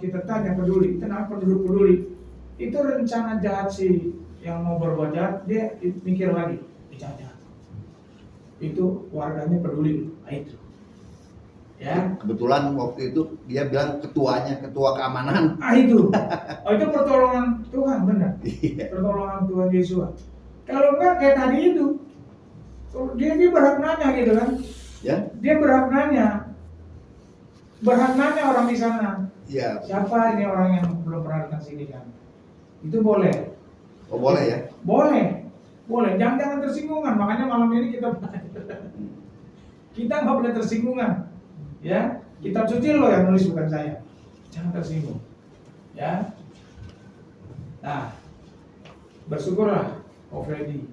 Kita tanya peduli, kenapa peduli? Itu rencana jahat sih yang mau berbuat jahat, dia mikir lagi, jahat. Itu warganya peduli, itu. Ya. Kebetulan waktu itu dia bilang ketua keamanan. Itu. Itu pertolongan Tuhan, benar. Pertolongan Tuhan Yesus. Kalau enggak kayak tadi itu, dia berhak nanya gitu kan? Ya. Dia berhak nanya orang di sana. Iya. Siapa ini orang yang belum pernah datang sini kan? Itu boleh. Oh boleh ya? Boleh. Jangan tersinggungan. Makanya malam ini kita nggak boleh tersinggungan. Ya, kitab suci lo yang nulis bukan saya. Jangan tersinggung. Ya. Nah, bersyukurlah Ko Freddy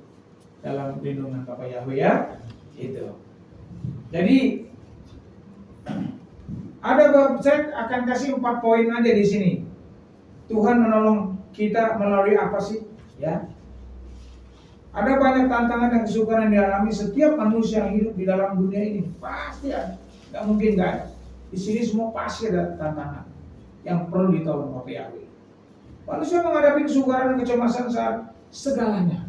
dalam lindungan Bapak Yahweh ya. Itu. Jadi saya akan kasih 4 poin aja di sini. Tuhan menolong kita melalui apa sih? Ya. Ada banyak tantangan dan kesukaran yang dialami setiap manusia yang hidup di dalam dunia ini. Pasti ada. Gak mungkin gak ada. Di sini semua pasti ada tantangan yang perlu ditolong Bapak Yahweh. Manusia menghadapi kesukaran dan kecemasan saat segalanya.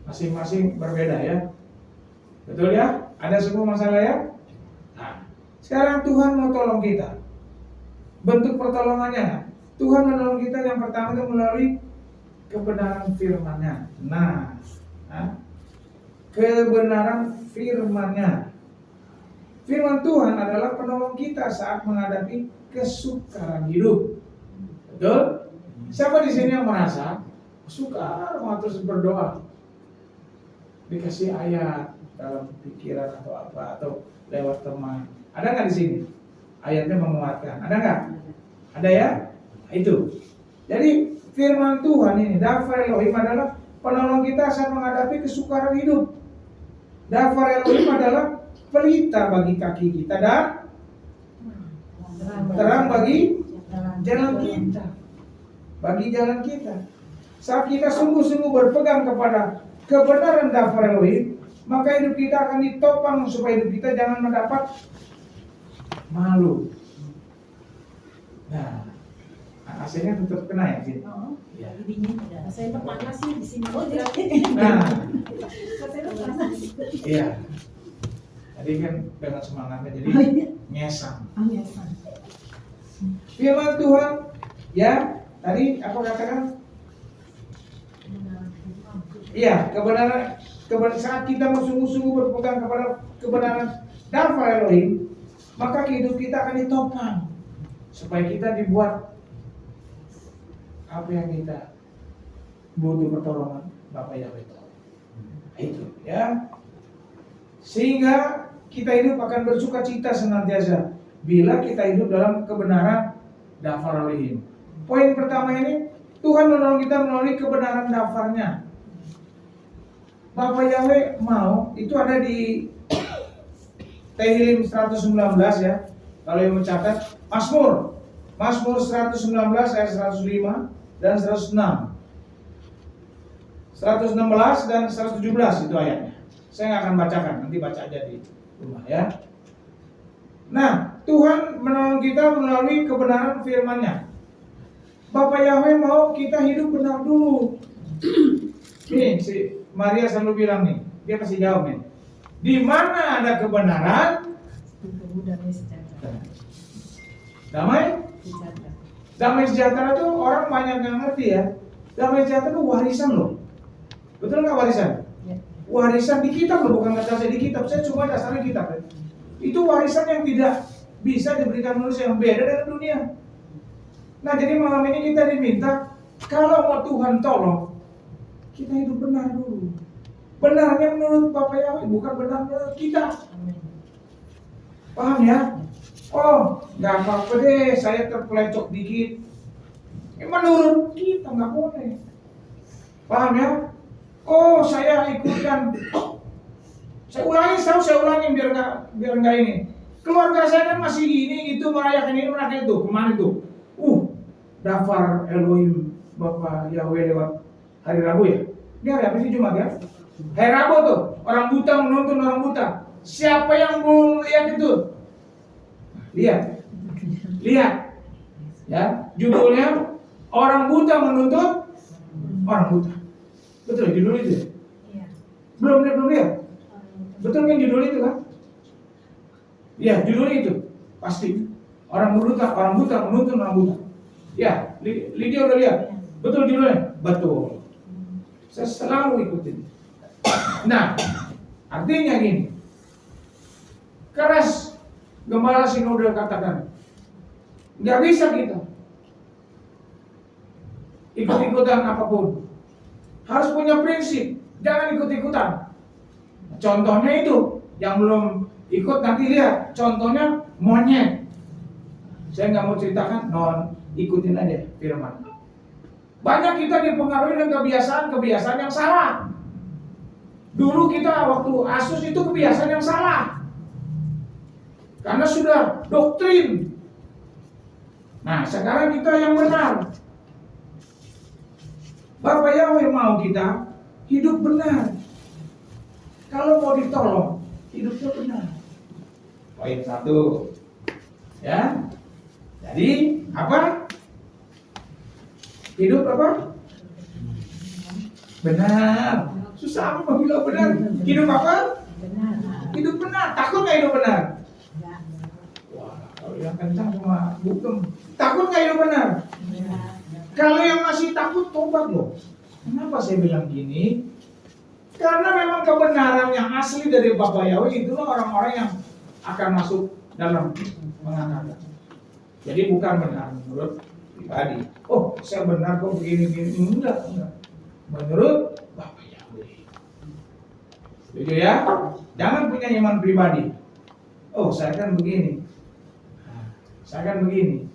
Masing-masing berbeda ya. Betul ya? Ada semua masalah ya? Nah, sekarang Tuhan mau tolong kita. Bentuk pertolongannya, Tuhan menolong kita yang pertama itu melalui kebenaran firman-Nya. Nah, kebenaran firman-Nya. Firman Tuhan adalah penolong kita saat menghadapi kesukaran hidup. Betul? Siapa di sini yang merasa sukar mau terus berdoa? Dikasih ayat dalam pikiran atau apa atau lewat teman. Ada nggak di sini? Ayatnya menguatkan. Ada nggak? Ada ya? Itu. Jadi firman Tuhan ini, Dafar Elohim adalah penolong kita saat menghadapi kesukaran hidup. Dafar Elohim adalah pelita bagi kaki kita dan terang bagi jalan kita. Bagi jalan kita. Saat kita sungguh-sungguh berpegang kepada kebenaran Dafar Elohim, maka hidup kita akan ditopang supaya hidup kita jangan mendapat malu. Nah, AC-nya tetap kena ya sih. Oh, ya. Dingin. Saya panas sih di sini. Oh, nah, saya panas. iya. Tadi kan dengan semangatnya jadi nyesang. Nyesang. Firman Tuhan, ya tadi aku katakan, iya kebenaran saat kita sungguh-sungguh berpegang kepada kebenaran Dafar Elohim, maka hidup kita akan ditopang supaya kita dibuat apa yang kita butuh pertolongan Bapak Yahweh. Itu ya. Sehingga kita hidup akan bersuka cita senantiasa bila kita hidup dalam kebenaran Dafar Elohim. Poin pertama ini, Tuhan menolong kita melalui kebenaran Dafarnya. Bapak Yahweh mau, itu ada di Tehillim 119 ya. Kalau yang mencatat, Mazmur 119 ayat 105 dan 106. 116 dan 117 itu ayatnya. Saya nggak akan bacakan, nanti baca aja di rumah ya. Nah, Tuhan menolong kita melalui kebenaran firman-Nya. Bapak Yahweh mau kita hidup benar dulu. Nih, si Maria selalu bilang nih, dia pasti jawab nih. Di mana ada kebenaran? Damai sejahtera itu orang banyak yang ngerti ya. Damai sejahtera itu warisan loh. Betul nggak warisan? Warisan di kitab loh, bukan kata saya di kitab. Saya cuma dasarnya kitab ya. Itu warisan yang tidak bisa diberikan manusia, yang beda dengan dunia. Nah jadi malam ini kita diminta, kalau mau Tuhan tolong, kita hidup benar dulu. Benarnya menurut Bapak Yahweh, bukan benar menurut kita. Paham ya? Oh, nggak apa-apa deh, saya terpelecok dikit. Menurut kita nggak boleh. Paham ya? Oh, saya ikutkan. Saya ulangin biar nggak ini. Keluarga saya kan masih gini, itu merayakan ini, merayakan itu. Kemana itu? Dafar Elohim Bapak Yahweh lewat hari Rabu ya. Ini hari apa sih, Jumat ya? Hari Rabu tuh, orang buta menuntun orang buta. Siapa yang belum lihat itu? Lihat. Ya, judulnya orang buta menuntut orang buta. Betul judul itu? Iya. Belum lihat. Betul kan judul itu kan? Ya, judulnya itu pasti. Orang buta menuntut orang buta. Ya, Lydia udah lihat. Betul judulnya? Betul. Saya selalu ikutin. Nah, artinya gini. Keras Gembala Sinode katakan, nggak bisa kita ikut-ikutan apapun. Harus punya prinsip, jangan ikut-ikutan. Contohnya itu, yang belum ikut nanti lihat. Contohnya monyet. Saya nggak mau ceritakan, ikutin aja firman. Banyak kita dipengaruhi dengan kebiasaan yang salah. Dulu kita waktu Asus itu kebiasaan yang salah. Karena sudah doktrin. Nah, sekarang kita yang benar. Bapak Yahweh mau kita hidup benar. Kalau mau ditolong, hidupnya benar. Poin 1. Ya. Jadi, apa? Hidup apa? Benar. Susah apa bilang benar? Hidup apa? Benar. Hidup benar. Takut nggak hidup benar? Enggak. Wah, kalau yang kencang cuma bukem. Takut nggak hidup benar? Enggak. Kalau yang masih takut, tobat loh. Kenapa saya bilang gini? Karena memang kebenaran yang asli dari Bapak Yahweh itulah orang-orang yang akan masuk dalam pengangkatan. Jadi bukan benar menurut pribadi. Oh, saya benar kok begini-begini. Enggak. Menurut Bapak Yahweh. Setuju ya? Jangan punya iman pribadi. Oh, saya kan begini. Saya kan begini.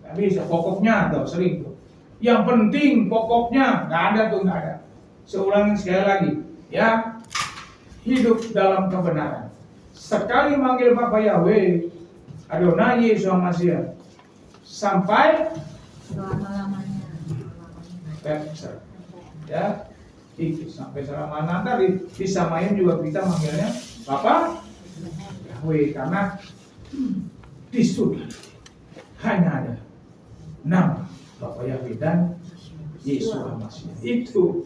Nggak bisa, pokoknya atau sering tuh. Yang penting pokoknya nggak ada. Saya ulangin sekali lagi, ya, hidup dalam kebenaran. Sekali manggil Bapak Yahweh, Adonai Yesus Masih, sampai Selama-lamanya. ya, itu sampai selama nanti disamain juga kita manggilnya Bapak Yahweh karena di surga hanya ada nama Bapak Yahweh dan Yesus Masih. Itu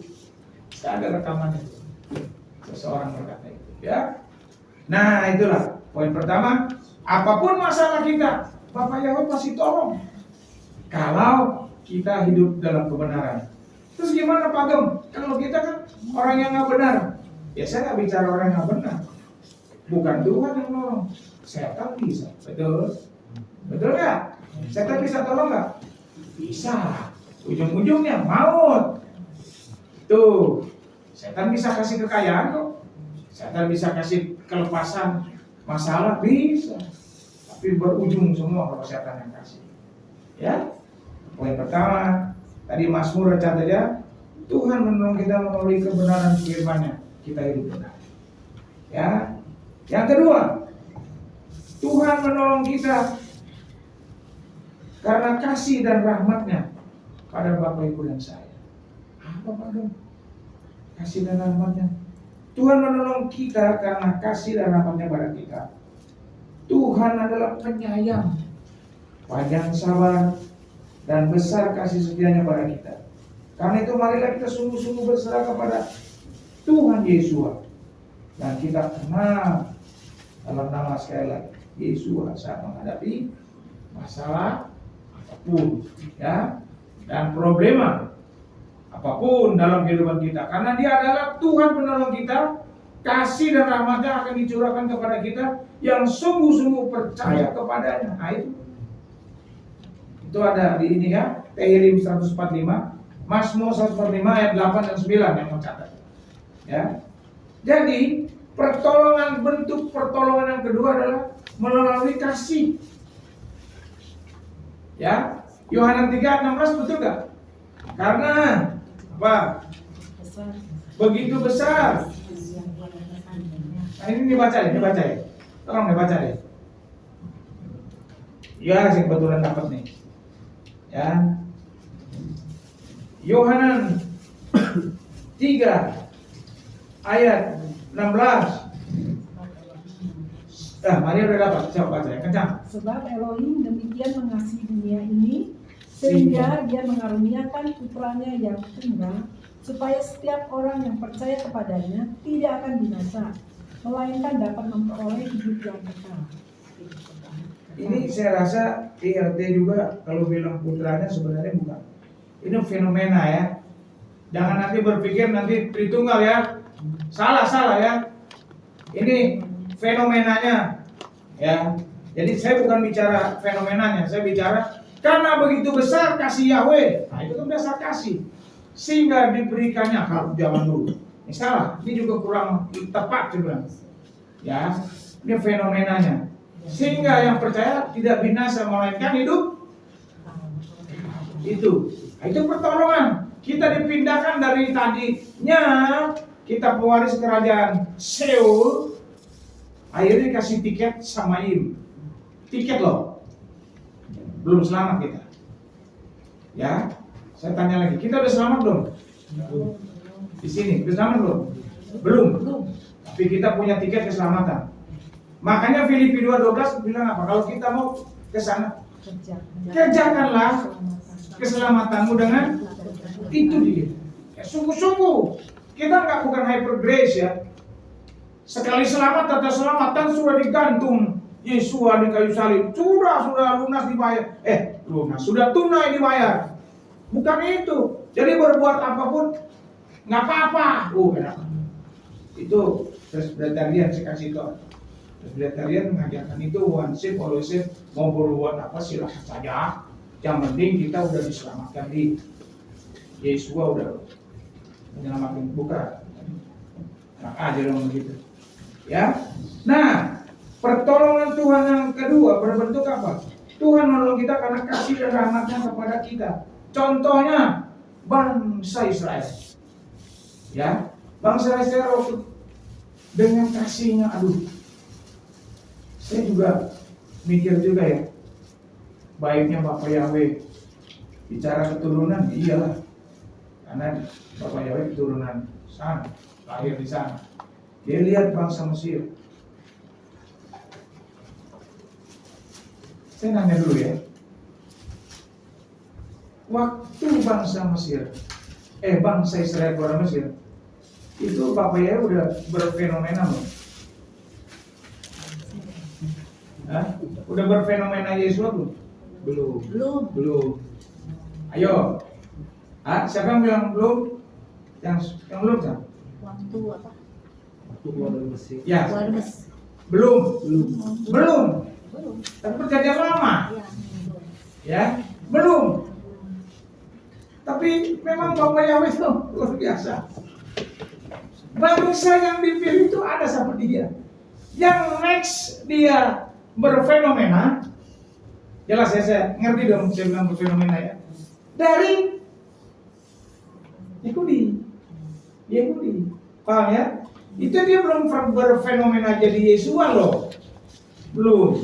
saya ada rekamannya. Seseorang berkata itu, ya. Nah, itulah poin pertama. Apapun masalah kita, Bapak Yahweh pasti tolong. Kalau kita hidup dalam kebenaran. Terus gimana Pak Gem? Kalau kita kan orang yang nggak benar. Ya saya nggak bicara orang yang nggak benar. Bukan Tuhan yang nolong. Setan bisa, betul? Betul nggak? Setan bisa tolong nggak? Bisa. Ujung-ujungnya maut. Tuh, setan bisa kasih kekayaan kok. Setan bisa kasih kelepasan masalah, bisa. Tapi berujung semua kalau setan yang kasih. Ya, poin pertama tadi Mazmur catat aja. Tuhan menolong kita melalui kebenaran firman-Nya. Kita hidup benar. Ya, yang kedua, Tuhan menolong kita karena kasih dan rahmat-Nya pada Bapak Ibu dan saya. Apa Pak Gem? Kasih dan rahmat-Nya. Tuhan menolong kita karena kasih dan rahmat-Nya pada kita. Tuhan adalah penyayang, panjang sabar, dan besar kasih setia-Nya pada kita. Karena itu marilah kita sungguh-sungguh berserah kepada Tuhan Yesus. Dan kita kenal dalam nama sekali lagi Yesus saat menghadapi masalah apapun, ya, dan problema apapun dalam kehidupan kita. Karena Dia adalah Tuhan penolong kita. Kasih dan rahmat-Nya akan dicurahkan kepada kita yang sungguh-sungguh percaya kepadanya. Nah, itu ada di ini ya, Tehillim 145, Mazmur 145 ayat 8 dan 9 yang mencatat. Ya. Jadi, bentuk pertolongan yang kedua adalah melalui kasih. Ya, Yohanan 3:16 betul gak? Karena apa? Begitu besar. Nah, ini dibaca ya. Tolong dibaca deh. Ya, saya kebetulan dapat nih. Ya. Yohanan 3 ayat 16. Maria udah dapat. Coba baca ya, kencang. Sebab Elohim demikian mengasihi dunia ini sehingga dia mengaruniakan putranya yang tunggal, supaya setiap orang yang percaya kepadanya tidak akan binasa, melainkan dapat memperoleh hidup yang kekal. Ini saya rasa IRT juga kalau bilang putranya sebenarnya bukan. Ini fenomena ya. Jangan nanti berpikir nanti Tritunggal ya. Salah ya. Ini fenomenanya ya. Jadi saya bukan bicara fenomenanya, saya bicara karena begitu besar kasih Yahweh. Nah, itu kan dasar kasih. Sehingga diberikannya kalau zaman dulu. Ini salah, ini juga kurang tepat sebenarnya. Ya, ini fenomenanya. Sehingga yang percaya tidak binasa melainkan hidup. Itu pertolongan. Kita dipindahkan dari tadinya kita pewaris kerajaan Seul, akhirnya dikasih tiket Samaim. Tiket loh. Belum selamat kita. Ya, saya tanya lagi, kita udah selamat belum? Di sini, udah selamat belum? Belum. Tapi kita punya tiket keselamatan. Makanya Filipi 2:12 bilang apa? Kalau kita mau ke sana, kerjakanlah keselamatanmu dengan itu dia. Ya, sungguh-sungguh kita bukan hyper grace ya. Sekali selamat tata selamatan sudah digantung Yesus di kayu salib. Sudah lunas dibayar. Sudah tunai dibayar. Bukan itu. Jadi berbuat apapun nggak apa-apa. Itu Presbyterian saya kasih tahu. Presbyterian mengajarkan itu one sip, always sip. Mau berbuat apa silahkan saja. Yang penting kita udah diselamatkan di Yesus udah menyelamatkan, bukan. Nah, aja dong begitu. Ya. Nah, pertolongan Tuhan yang kedua berbentuk apa? Tuhan menolong kita karena kasih dan rahmatnya kepada kita. Contohnya bangsa Israel. Ya, bangsa Israel waktu dengan kasihnya, saya juga mikir juga ya, baiknya Bapak Yahweh bicara keturunan, iyalah, karena Bapak Yahweh keturunan sana, lahir di sana. Dia lihat bangsa Mesir. Saya nanya dulu ya, waktu bangsa Israel keluar Mesir, itu Bapak Yahweh udah berfenomena loh. Udah berfenomena Yesus belum? Belum. Ayo. Siapa yang bilang belum? Yang belum siapa? Waktu apa? Waktu keluar dari Mesir. Ya. Warmes. Belum. Belum. Tapi perjanjian lama. Ya. Ya. Belum. Tapi memang Bapak Yahweh itu luar biasa. Bangsa yang dipilih itu ada sama dia. Yang next dia berfenomena. Jelas ya, saya ngerti dong saya bilang berfenomena ya. Dari Yahudi. Paham ya? Itu dia belum berfenomena jadi Yesua loh. Belum.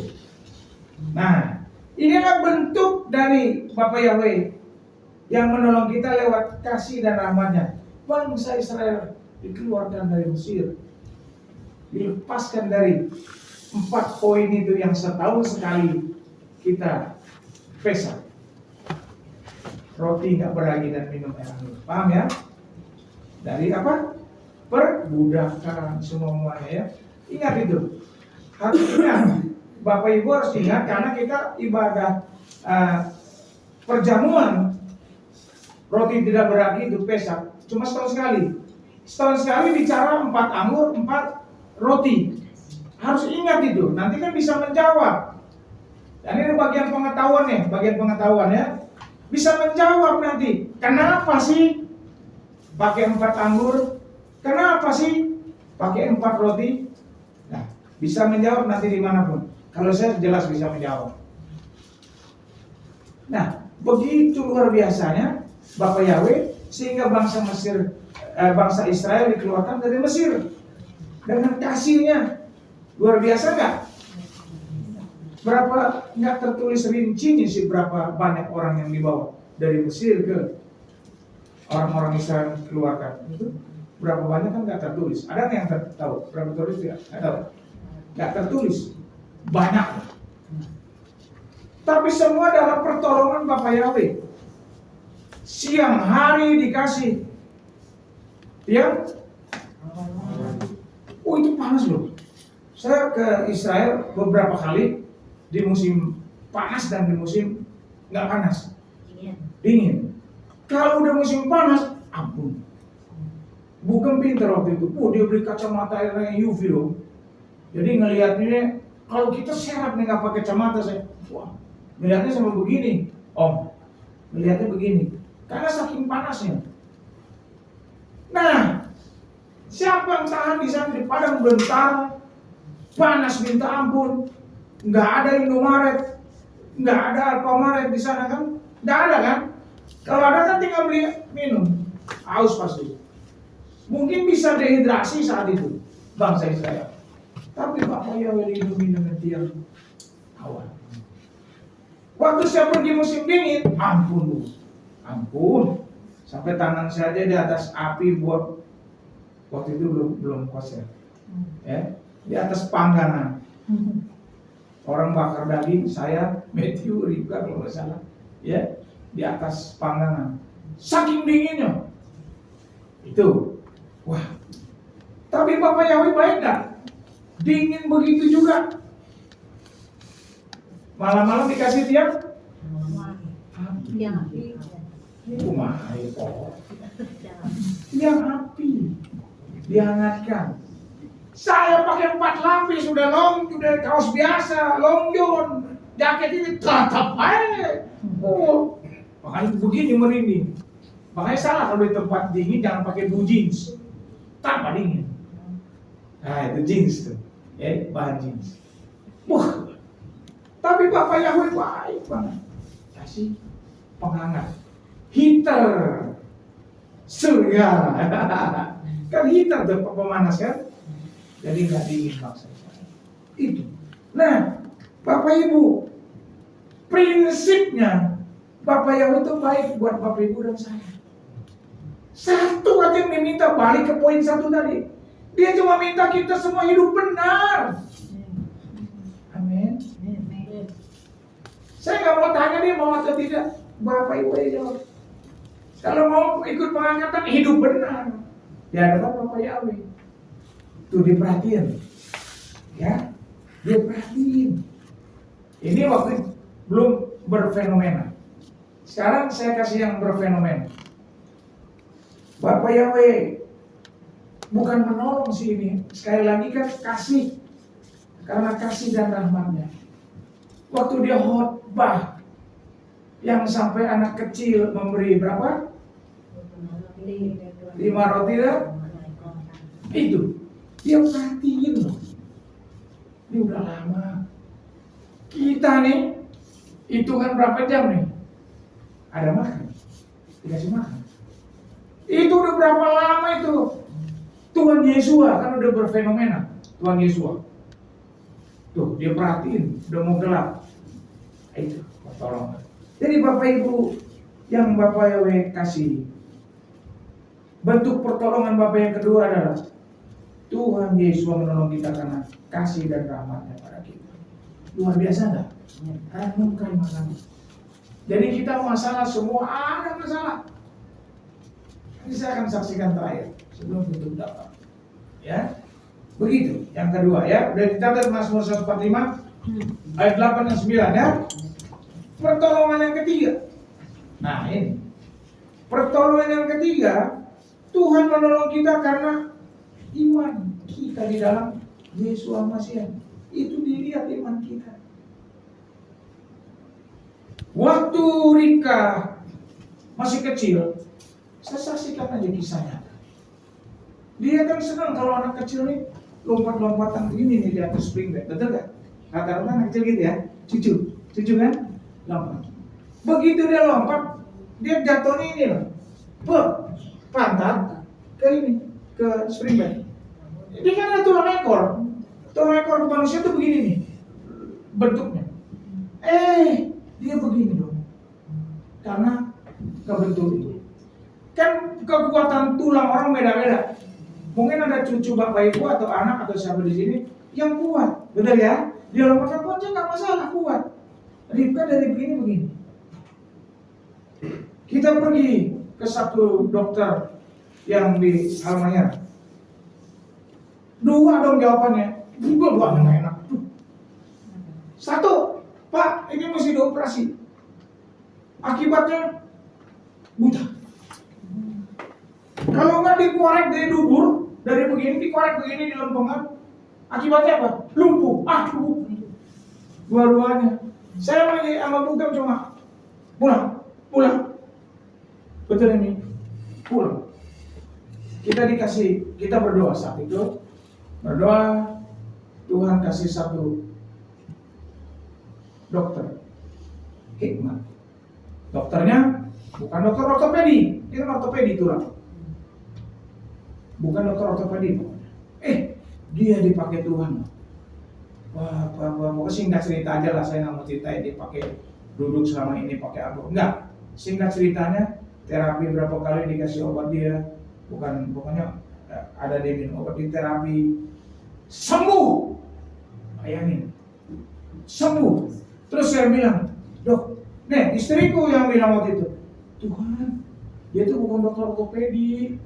Nah, inilah bentuk dari Bapak Yahweh yang menolong kita lewat kasih dan rahmatnya. Bangsa Israel dikeluarkan dari Mesir, dilepaskan dari 4 poin itu yang setahun sekali kita pesan. Roti nggak beragi dan minum air angin. Paham ya? Dari apa? Perbudakan semuanya ya. Ingat itu. Harusnya Bapak Ibu harus ingat karena kita ibadah perjamuan roti tidak beragi itu Pesak cuma setahun sekali. Setahun sekali bicara 4 anggur, 4 roti. Harus ingat itu. Nanti kan bisa menjawab. Dan ini bagian pengetahuan ya. Bisa menjawab nanti. Kenapa sih pakai 4 anggur? Kenapa sih pakai 4 roti? Nah, bisa menjawab nanti dimanapun. Kalau saya jelas bisa menjawab. Nah, begitu luar biasanya Bapak Yahweh sehingga bangsa Israel dikeluarkan dari Mesir dengan kasihnya. Luar biasa nggak? Berapa nggak tertulis rincinya sih berapa banyak orang yang dibawa dari Mesir ke orang-orang Israel keluarkan itu? Berapa banyak kan nggak tertulis. Ada yang tahu berapa tertulis ya? Nggak tahu. Nggak tertulis. Banyak. Tapi semua dalam pertolongan Bapak Yahweh. Siang hari dikasih. Ya. Oh itu panas loh. Saya ke Israel beberapa kali di musim panas dan di musim nggak panas, dingin. Kalau udah musim panas, ampun. Bukan pintar waktu itu. Dia beli kacamata yang UV loh. Jadi ngelihatnya, kalau kita sehat nih nggak pakai kacamata saya, wah, ngelihatnya sama begini, Om. Ngelihatnya begini, karena saking panasnya. Nah, siapa yang tahan di sana di padang belantara, panas minta ampun, nggak ada Indomaret, nggak ada Alfamaret di sana kan, nggak ada kan? Kalau ada kan tinggal beli minum, haus pasti. Mungkin bisa dehidrasi saat itu bangsa Israel. Tapi Bapak Yahweh dilindungi dengan tiang awan. Waktu saya pergi musim dingin, ampun, sampai tangan saya aja di atas api buat waktu itu belum kuasa, ya, di atas panggangan. Orang bakar daging, saya Matthew Rika kalau nggak salah, ya, di atas panggangan. Saking dinginnya, itu, wah. Tapi Bapak Yahweh baik nggak? Dingin begitu juga. Malam-malam dikasih tiang. Yang api. Kumahai kok. Tiang api dihangatkan. Saya pakai 4 lapis, udah kaos biasa, long john, jaket ini tetap aja. Oh, makanya begini merinding. Makanya salah kalau di tempat dingin jangan pakai blue jeans, tambah dingin. Nah itu jeans tuh, ya bahan jeans. Wah, tapi Bapak Yahweh baik banget, kasih penghangat, heater, surga, kan heater tuh pemanas kan. Jadi nggak dingin bangsa Israel. Itu. Nah, Bapak Ibu, prinsipnya Bapak Yahweh itu baik buat Bapak Ibu dan saya. Satu aja yang diminta, balik ke poin 1 tadi. Dia cuma minta kita semua hidup benar. Amin. Saya nggak mau tanya dia mau atau tidak. Bapak Ibu aja jawab. Kalau mau ikut pengangkatan hidup benar, ya ada Bapak Yahweh. Tuh diperhatiin, ya, dia perhatiin. Ini waktu belum berfenomena. Sekarang saya kasih yang berfenomena. Bapak Yahweh bukan menolong sih ini. Sekali lagi kan kasih, karena kasih dan rahmatnya. Waktu dia khotbah, yang sampai anak kecil memberi berapa? 5 roti dan itu. Dia perhatiin loh. Ini udah lama. Kita nih hitungan berapa jam nih? Ada makan, dikasih makan. Itu udah berapa lama itu? Tuhan Yesus kan udah berfenomena. Tuhan Yesus. Tuh dia perhatiin, udah mau gelap. Itu pertolongan. Jadi Bapak Ibu yang Bapak Yahweh kasih, bentuk pertolongan Bapak yang kedua adalah Tuhan Yesus menolong kita karena kasih dan rahmatnya pada kita. Luar biasa enggak? Renungkan masalah. Jadi kita masalah semua ada masalah. Ini saya akan saksikan terakhir sebelum tutup dapat. Ya, begitu. Yang kedua ya, udah dicatat Mazmur 145 ayat 8 dan 9 ya. Pertolongan yang ketiga. Nah ini, pertolongan yang ketiga, Tuhan menolong kita karena iman kita di dalam Yesus Masihi. Itu dilihat iman kita. Waktu Rika masih kecil, saya saksikan aja kisahnya. Dia kan senang kalau anak kecil nih lompat-lompatan begini nih di atas spring bed, betul gak? Rata-rata anak kecil gitu ya, cucu kan? Lompat. Begitu dia lompat, dia jatuhnya ini loh, pantat ke ini, ke spring bed. Dia kan ada tulang ekor manusia tuh begini nih bentuknya. Dia begini dong, karena kebentuk itu. Kan kekuatan tulang orang beda-beda. Mungkin ada cucu bapak ibu atau anak atau siapa di sini yang kuat, betul ya? Dia lompat aja nggak masalah, kuat. Ribka dari begini. Kita pergi ke satu dokter yang di Halmahera. 2 dong jawabannya. Dua-duanya nggak enak. 1, Pak, ini mesti dioperasi. Akibatnya buta. Kalau nggak dikorek dari dubur, dari begini dikorek begini di lempengan, akibatnya apa? Lumpuh. Aduh. Dua-duanya. Saya lagi sama bukan cuma pulang. Betul ini, pulang. Kita berdoa saat itu. Berdoa, Tuhan kasih satu dokter hikmat. Dokternya bukan dokter ortopedi, itu ortopedi tulang. Bukan dokter ortopedi. Dia dipakai Tuhan. Wah, mau singkat cerita aja lah, saya nggak mau ceritain dia pakai duduk selama ini pakai apa. Enggak, singkat ceritanya terapi berapa kali dikasih obat dia, pokoknya ada dia minum obat di terapi, sembuh. Bayangin, sembuh. Terus saya bilang, dok, nih istriku yang bilang waktu itu, Tuhan, dia itu bukan dokter ortopedi,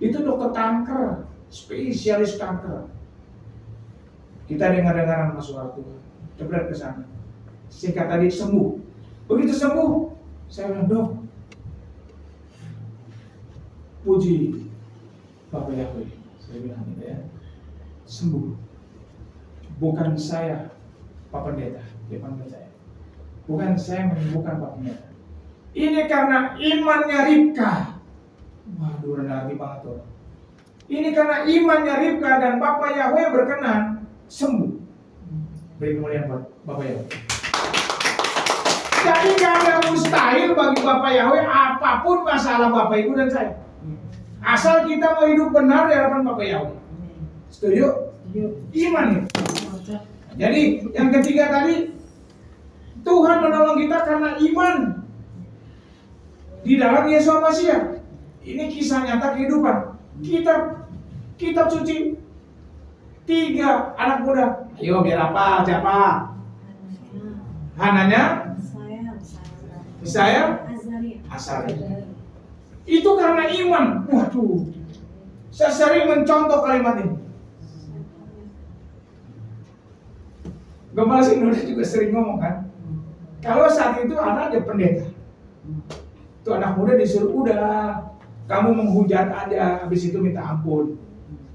itu dokter kanker, spesialis kanker. Kita dengar-dengaran masuk suara Tuhan, coba ke sana. Singkat tadi sembuh. Begitu sembuh, saya bilang, dok, puji Bapak Yahweh. Saya bilang gitu ya, sembuh. Bukan saya, Pak Pendeta, dia panggil saya. Bukan saya menyembuhkan Pak Pendeta. Ini karena imannya Ribka. Waduh, rendah hati banget tuh. Ini karena imannya Ribka dan Bapak Yahweh berkenan sembuh. Beri kemuliaan buat Bapak Yahweh. Jadi gak ada mustahil bagi Bapak Yahweh apapun masalah Bapak Ibu dan saya. Asal kita mau hidup benar di hadapan Bapak Yahweh. Setuju? Iman itu. Jadi yang ketiga tadi, Tuhan menolong kita karena iman di dalam Yesus Masiah. Ini kisah nyata kehidupan. Kitab suci, 3 anak muda. Ayo biar apa? Siapa? Hananya? Saya? Azaria. Itu karena iman. Waduh, saya sering mencontoh kalimat ini. Gembala Indonesia juga sering ngomong kan, kalau saat itu anaknya pendeta, itu anak muda disuruh, udah kamu menghujat aja, habis itu minta ampun,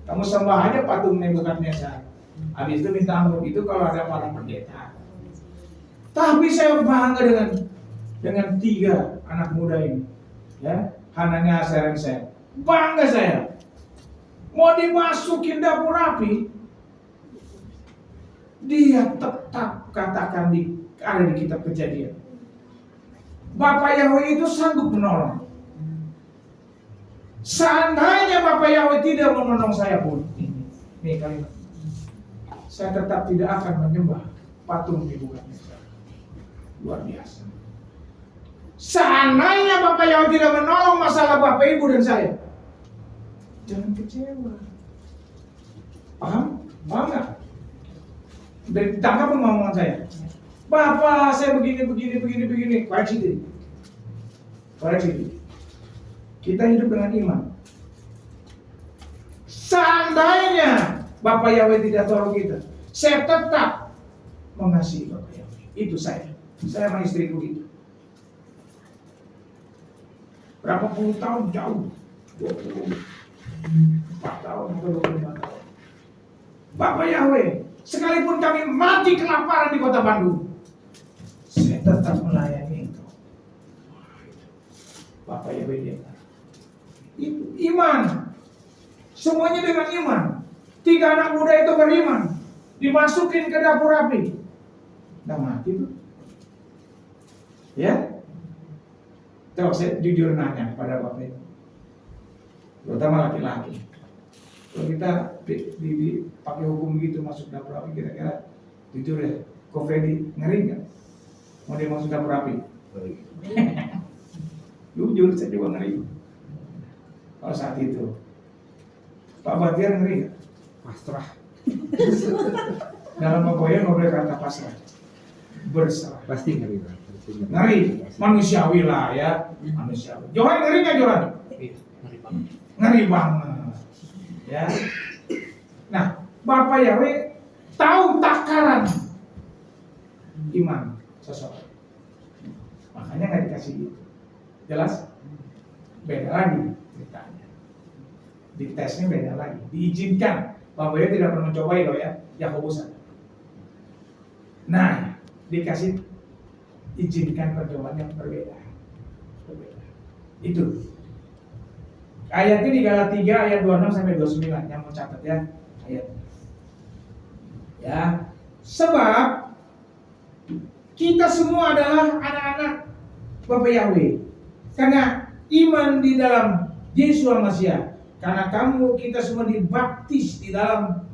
kamu sembah aja patung Nebukadnezar, habis itu minta ampun. Itu kalau ada para pendeta. Tapi saya bangga dengan 3 anak muda ini, ya, Hananya, Azaria, saya bangga. Saya mau dimasukin dapur api, dia tetap katakan ada di kitab Kejadian, Bapak Yahweh itu sanggup menolong. Seandainya Bapak Yahweh tidak menolong saya pun, ini kalimat, saya tetap tidak akan menyembah patung Nebukadnezar. Luar biasa. Seandainya Bapak Yahweh tidak menolong masalah Bapak Ibu dan saya, jangan kecewa. Paham? Paham nggak? Dan tangkap omongan saya. Bapak, saya begini. Koreksi. Kita hidup dengan iman. Seandainya Bapak Yahweh tidak tolong kita, saya tetap mengasihi Bapak Yahweh. Itu saya sama istriku gitu. Berapa puluh tahun jauh, 24 tahun atau 25 tahun. Bapak Yahweh, sekalipun kami mati kelaparan di kota Bandung, saya tetap melayani engkau. Bapak Yahweh dia. Itu iman. Semuanya dengan iman. 3 anak muda itu beriman, dimasukin ke dapur api, udah mati tuh. Ya, coba saya jujur nanya pada Bapak Ibu, terutama laki-laki. Kalau kita pakai hukum gitu masuk dapur api, kira-kira jujur ya, Ko Fedi ngeri nggak? Mau dia masuk dapur api? Jujur, saya juga ngeri. Kalau saat itu, Pak Batiar ngeri nggak? Pasrah. Dalam Bapak nggak boleh kata pasrah. berserah. Pasti ngeri, Pak. Pasti Ngeri, manusiawi lah ya, manusiawi. Johan ngeri nggak Johan? Iya, ngeri banget. Ngeri banget, ya. Nah, Bapak Yahweh tahu takaran iman seseorang, makanya nggak dikasih itu. Jelas? Beda lagi ceritanya. Di tesnya beda lagi. Diizinkan. Bapak Yahweh tidak pernah mencobai loh ya, Yakobus. Nah, dikasih izinkan percobaan yang berbeda. Itu. Ayatnya di Galatia ayat 26 sampai 29 yang mau catat ya ayat. Ya. Sebab kita semua adalah anak-anak Bapak Yahweh. Karena iman di dalam Yesus Masiah. Karena kita semua dibaptis di dalam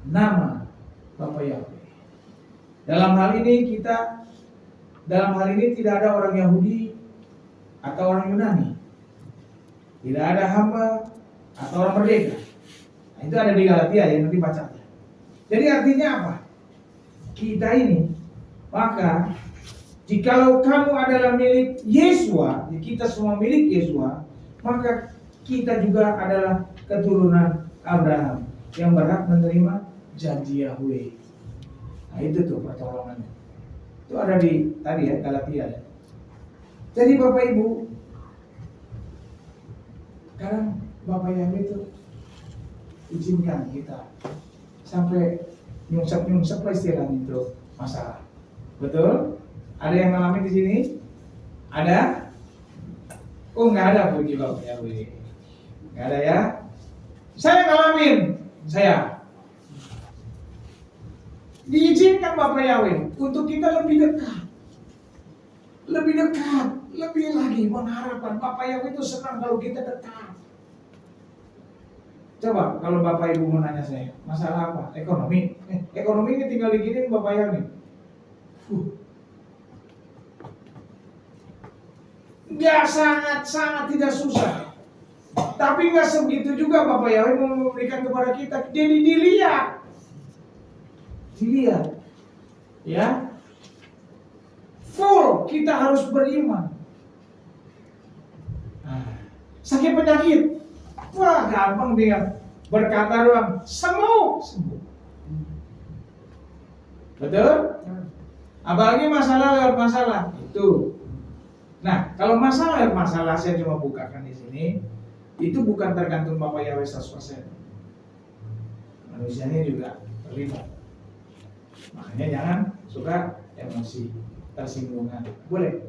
nama Bapak Yahweh. Dalam hal ini tidak ada orang Yahudi atau orang Yunani. Tidak ada hamba atau orang merdeka. Nah, itu ada di Galatia ya, nanti baca. Jadi artinya apa? Kita ini, maka jikalau kamu adalah milik Yesua, kita semua milik Yesua, maka kita juga adalah keturunan Abraham yang berhak menerima janji Yahweh. Nah itu tuh pertolongannya. Itu ada di tadi ya Galatia ya. Jadi Bapak Ibu, sekarang Bapak Yahweh itu izinkan kita sampai nyungsep lah istilahnya itu masalah. Betul? Ada yang ngalamin di sini? Ada? Oh nggak ada puji Bapak Yahweh. Nggak ada ya? Saya ngalamin. Saya diizinkan Bapak Yahweh untuk kita lebih dekat, lebih lagi mengharapkan. Bapak Yahweh itu senang kalau kita dekat. Coba kalau Bapak Ibu mau nanya saya, masalah apa? Ekonomi. Ekonomi ini tinggal diginin Bapak Yahweh. Nggak sangat tidak susah. Tapi nggak segitu juga Bapak Yahweh memberikan kepada kita. Jadi dilihat, ya, full kita harus beriman. Sakit penyakit, wah gampang dia berkata doang, sembuh. Betul? Apalagi masalah itu. Nah, kalau masalah saya cuma bukakan di sini, itu bukan tergantung Bapak Yahweh 100%. Manusianya juga terlibat. Makanya jangan suka emosi, tersinggungan. Boleh.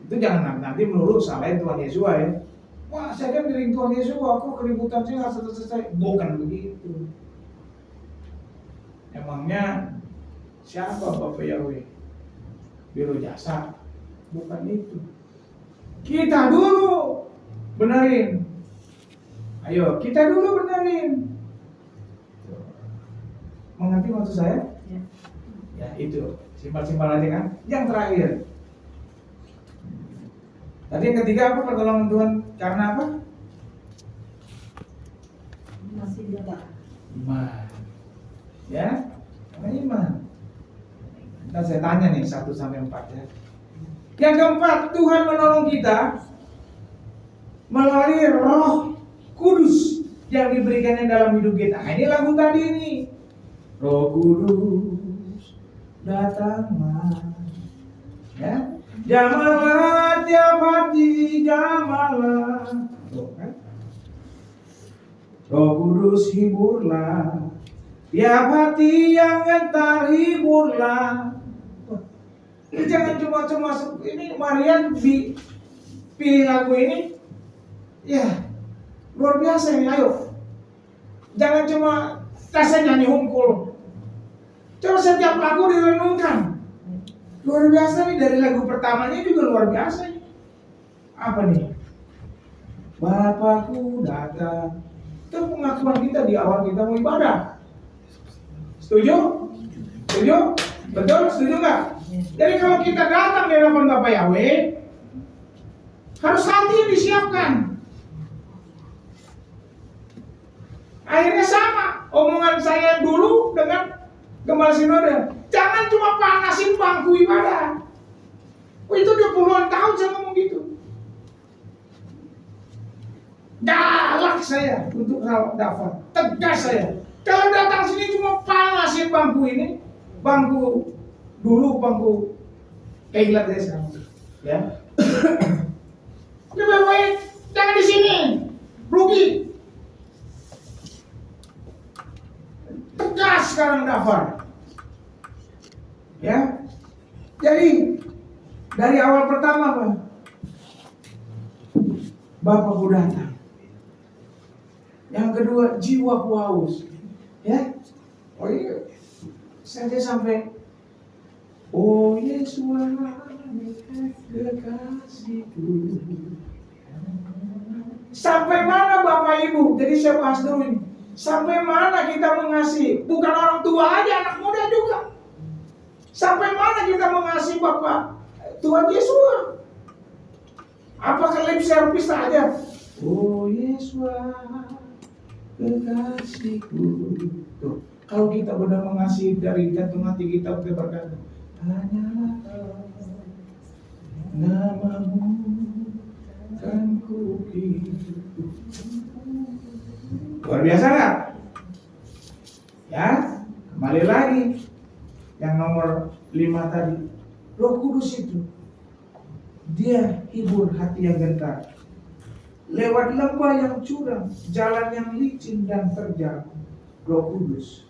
Itu jangan nanti melulu salahin Tuhan Yesus ya. Wah, saya kan miring Tuhan Yesus, aku keributan saya nggak selesai. Bukan begitu. Emangnya siapa Bapak Yahweh? Biro jasa. Bukan itu. Kita dulu benerin. Ayo, kita dulu benerin. Mengerti maksud saya? Ya itu, simpel-simpel aja kan. Yang terakhir, tadi yang ketiga apa? Pertolongan Tuhan karena apa? Masih juga. Iman. Ya, karena iman. Ntar saya tanya nih 1 sampai 4 ya. Yang keempat, Tuhan menolong kita melalui Roh Kudus yang diberikannya dalam hidup kita. Nah, ini lagu tadi ini. Roh Kudus datanglah, ya, jamalah tiap hati, jamalah. Kan? Roh Kudus hiburlah tiap hati yang gentar, hiburlah. Jangan cuma ini Marian pilih lagu ini, ya luar biasa ini. Ayo, jangan cuma kasih nyanyi hungkul. Coba setiap lagu direnungkan. Luar biasa nih, dari lagu pertamanya juga luar biasa nih. Apa nih? Bapakku datang. Itu pengakuan kita di awal kita mau ibadah. Setuju? Setuju? Betul? Setuju nggak? Jadi kalau kita datang di hadapan Bapak Yahweh, harus hati yang disiapkan. Akhirnya sama omongan saya dulu dengan Gembala Sinode. Jangan cuma panasin bangku ibadah. Oh, itu udah puluhan tahun saya ngomong gitu. Galak saya untuk hal daftar. Tegas saya. Kalau datang sini cuma panasin bangku ini, bangku dulu, bangku keilat saya sekarang. Ya. Lebih baik jangan di sini. Rugi. Tegas sekarang daftar. Ya. Jadi dari awal pertama Pak, Bapakku datang. Yang kedua jiwaku haus. Ya. Oh iya. Saya sampai oh Yesus kekasihku. Sampai mana Bapak Ibu? Jadi saya bahas dulu ini. Sampai mana kita mengasihi? Bukan orang tua aja, anak muda juga. Sampai mana kita mengasihi Bapak Tuhan Yesus? Apakah lip service saja? Oh Yesus kekasihku. Tuh, kalau kita benar mengasihi dari jantung hati kita, kita berkata, hanyalah namamu kan ku hidup. Luar biasa nggak? Ya, kembali lagi yang nomor 5 tadi. Roh Kudus itu dia hibur hati yang gentar. Lewat lembah yang curam, jalan yang licin dan terjal. Roh Kudus.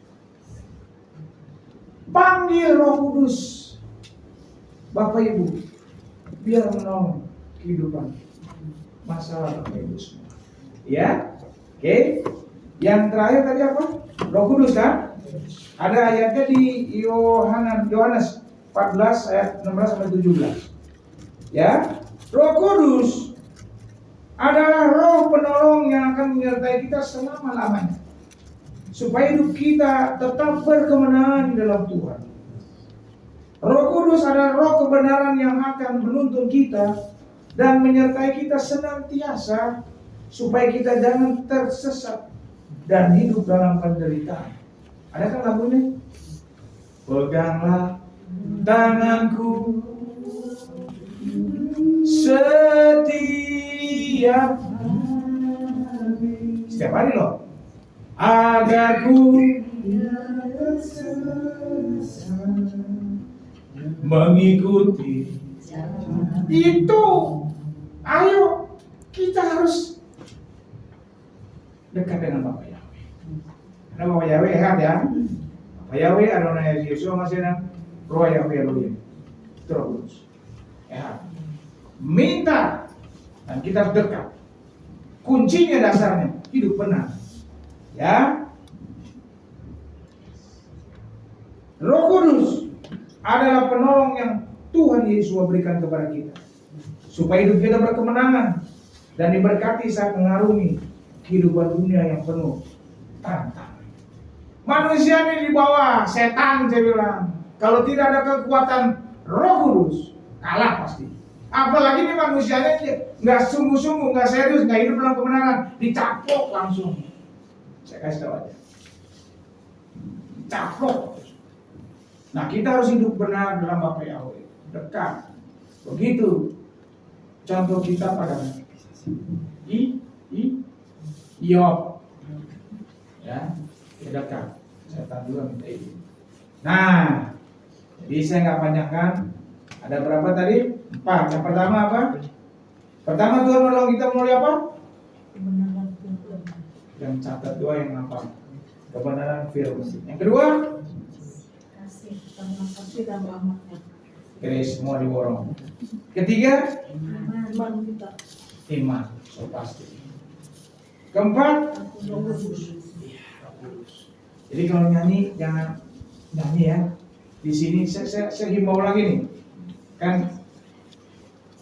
Panggil Roh Kudus. Bapak Ibu, biar menolong kehidupan masalah Bapak Ibu semua. Ya, oke. Yang terakhir tadi apa? Roh Kudus kan? Ada ayatnya di Yohanes 14 ayat 16 sampai 17. Ya, Roh Kudus adalah roh penolong yang akan menyertai kita selama-lamanya. Supaya hidup kita tetap berkemenangan di dalam Tuhan. Roh Kudus adalah roh kebenaran yang akan menuntun kita dan menyertai kita senantiasa supaya kita jangan tersesat dan hidup dalam penderitaan. Ada kan lagunya? Peganglah tanganku setiap hari loh, agar ku mengikuti itu. Ayo kita harus dekat dengan Bapak Yahweh. Karena Bapak Yahweh Ehad ya. Bapak Yahweh Adonai Yeshua Mashiach, Roh Yahweh Elohim. Itu Roh Kudus. Ehad. Minta dan kita harus dekat. Kuncinya dasarnya hidup benar. Ya. Roh Kudus adalah penolong yang Tuhan Yesus berikan kepada kita, supaya hidup kita berkemenangan dan diberkati saat mengarungi kehidupan dunia yang penuh tantangan. Manusia ini di bawah setan, saya bilang. Kalau tidak ada kekuatan Roh Kudus, kalah pasti. Apalagi ini manusianya nggak sungguh-sungguh, nggak serius, nggak hidup dalam kemenangan, dicaplok langsung. Saya kasih tahu aja, caplok. Nah, kita harus hidup benar dalam Bapak Yahweh, dekat. Begitu contoh kita pada Iyob, ya, dekat. Setan juga minta izin. Nah, jadi saya nggak panjangkan. Ada berapa tadi? 4. Yang pertama apa? Pertama Tuhan menolong kita melalui apa? Kebenaran firman. Yang catat 2 yang apa? Kebenaran firman. Yang kedua? Kasih, karena kasih dan rahmatnya. Kira semua diborong. Ketiga? Iman kita. Iman. So pasti. Keempat? Roh Kudus. Jadi kalau nyanyi jangan nyanyi ya. Di sini saya himbau lagi nih. Kan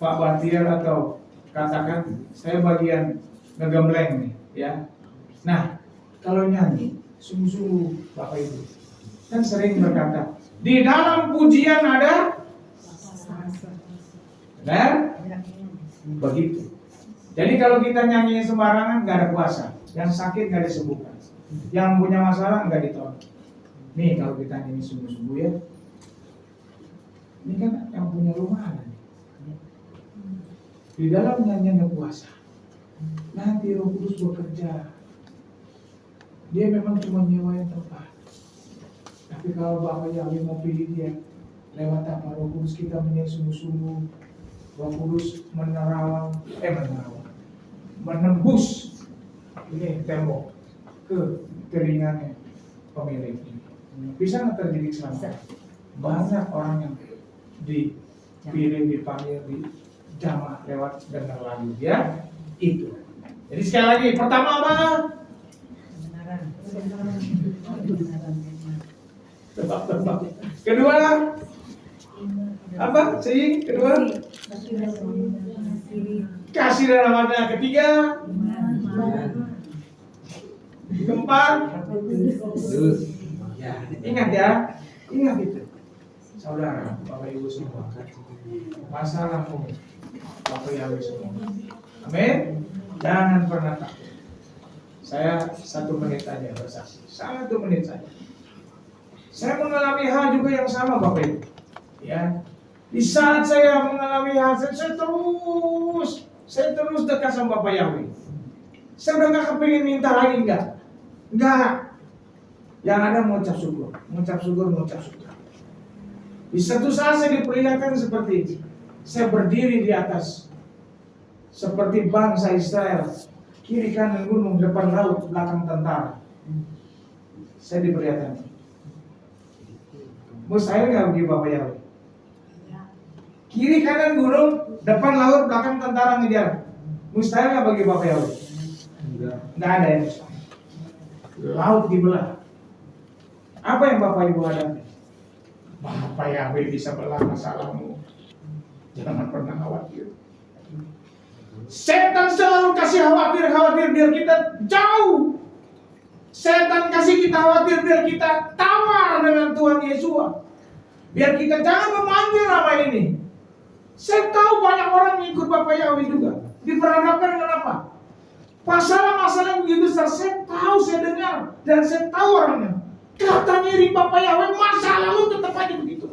Pak Batiar atau katakan saya bagian ngegembleng nih ya. Nah, kalau nyanyi sungguh-sungguh Bapak Ibu kan sering berkata di dalam pujian ada benar? Begitu. Jadi kalau kita nyanyi sembarangan nggak ada kuasa. Yang sakit nggak disembuhkan. Yang punya masalah nggak ditolong. Nih kalau kita nyanyi sungguh-sungguh ya, Ini kan yang punya rumah ada nih. Di dalam nyanyian kuasa, nanti Roh Kudus bekerja. Dia memang cuma nyewain tempat. Tapi kalau Bapak Yahweh mau pilih dia, lewat apa? Roh Kudus kita menjadi sungguh-sungguh. Roh Kudus menembus ini tembok ke telinganya pemilik ini. Bisa nggak terjadi keselamatan? Banyak orang yang dipilih, dipanggil, dijamah lewat dengar lagu ya itu. Jadi sekali lagi, pertama apa? Tebak-tebak. Kedua apa? Kedua kasih dalam hati. Ketiga keempat ya, ingat itu saudara, Bapak Ibu semua, masalahmu Bapak Yahweh semua. Amin. Jangan pernah takut. Saya 1 menit aja bersaksi, 1 menit saja. Saya mengalami hal juga yang sama Bapak Ibu. Ya, di saat saya mengalami hal, saya terus dekat sama Bapak Yahweh. Saya udah gak kepingin minta lagi, enggak. Yang ada mengucap syukur. Di satu saat saya diperlihatkan seperti ini. Saya berdiri di atas seperti bangsa Israel, kiri kanan gunung, depan laut, belakang tentara. Saya diperlihatkan. Mustahil nggak bagi Bapak Yahweh? Kiri kanan gunung, depan laut, belakang tentara ngejar. Mustahil nggak bagi Bapak Yahweh? Nggak ada yang mustahil. Laut dibelah. Apa yang Bapak Ibu hadapi? Bapak Yahweh bisa belah masalahmu. Jangan pernah khawatir. Setan selalu kasih khawatir biar kita jauh. Setan kasih kita khawatir biar kita tawar dengan Tuhan Yesus. Biar kita jangan memanggil nama ini. Saya tahu banyak orang yang ikut Bapak Yahweh juga. Diperhadapkan dengan apa? Masalah-masalah yang begitu besar. Saya tahu, saya dengar, dan saya tahu orangnya. Kata ngiring Bapak Yahweh, masalah lu tetap aja begitu.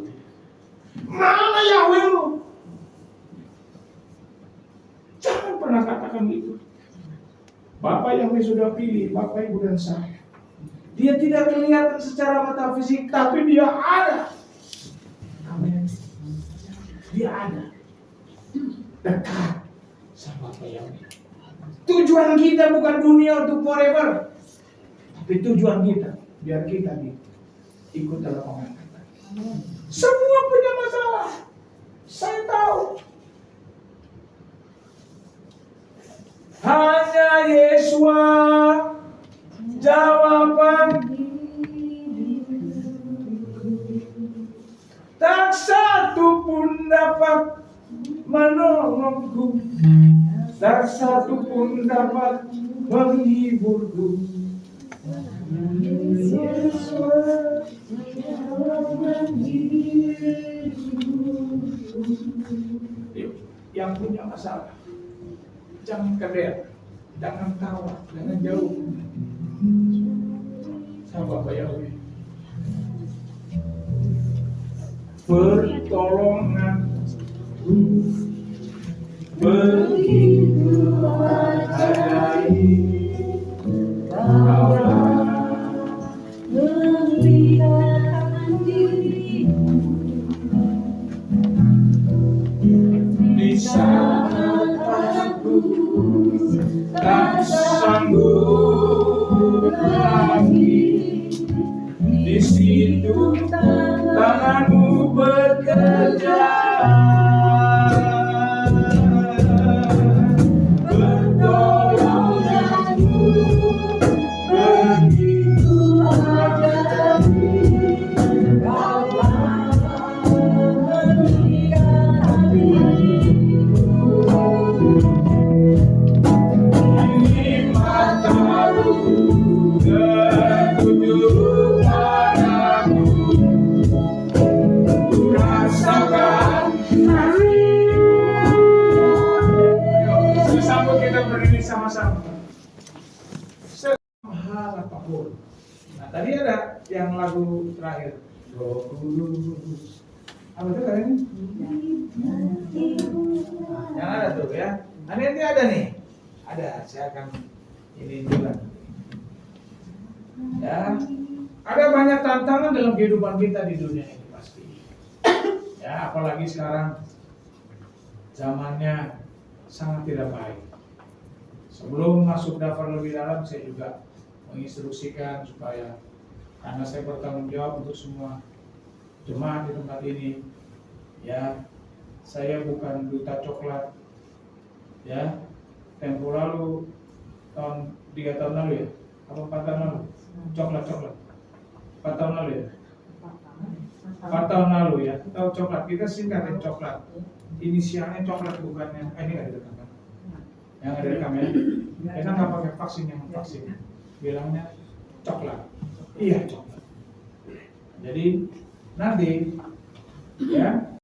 Mana Yahweh lu? Jangan pernah katakan gitu. Bapak Yahweh sudah pilih Bapak Ibu dan saya. Dia tidak kelihatan secara mata fisik, tapi dia ada. Amin. Dia ada. Dekat sama Bapak Yahweh. Tujuan kita bukan dunia untuk forever, tapi tujuan kita biar kita ikut dalam pengangkatan. Semua punya masalah. Saya tahu. Hanya Yesua jawaban. Tak satu pun dapat menolongku. Tak satu pun dapat menghiburku. Yang punya masalah, jangan keder, jangan tawa, jangan jauh. Sama Bapak Yahweh. Pertolongan begitu ajaib, Kaulah Memperlihatkan dirimu di saat aku tak sanggup lagi. Di situ tanganmu bekerja. Sama-sama semahal apapun. Nah tadi ada yang lagu terakhir, Roh Kudus Apa itu kalian? Yang ada tuh ya. Nah, ini ada nih. Ada, saya akan ini juga. Ya, ada banyak tantangan dalam kehidupan kita di dunia ini pasti. Ya, apalagi sekarang zamannya sangat tidak baik. Sebelum masuk daftar lebih dalam, saya juga menginstruksikan supaya karena saya bertanggung jawab untuk semua jemaat di tempat ini, ya, saya bukan duta coklat, ya. Tempo lalu tahun 3 tahun lalu ya, apa 4 tahun lalu, coklat 4 tahun lalu ya, 4 tahun lalu ya, tahu coklat, kita singkatin coklat, inisialnya coklat bukannya, ini nggak direkam kan? Yang ada rekam ya, kita nggak pakai vaksin yang vaksin, bilangnya coklat, iya coklat. Jadi nanti ya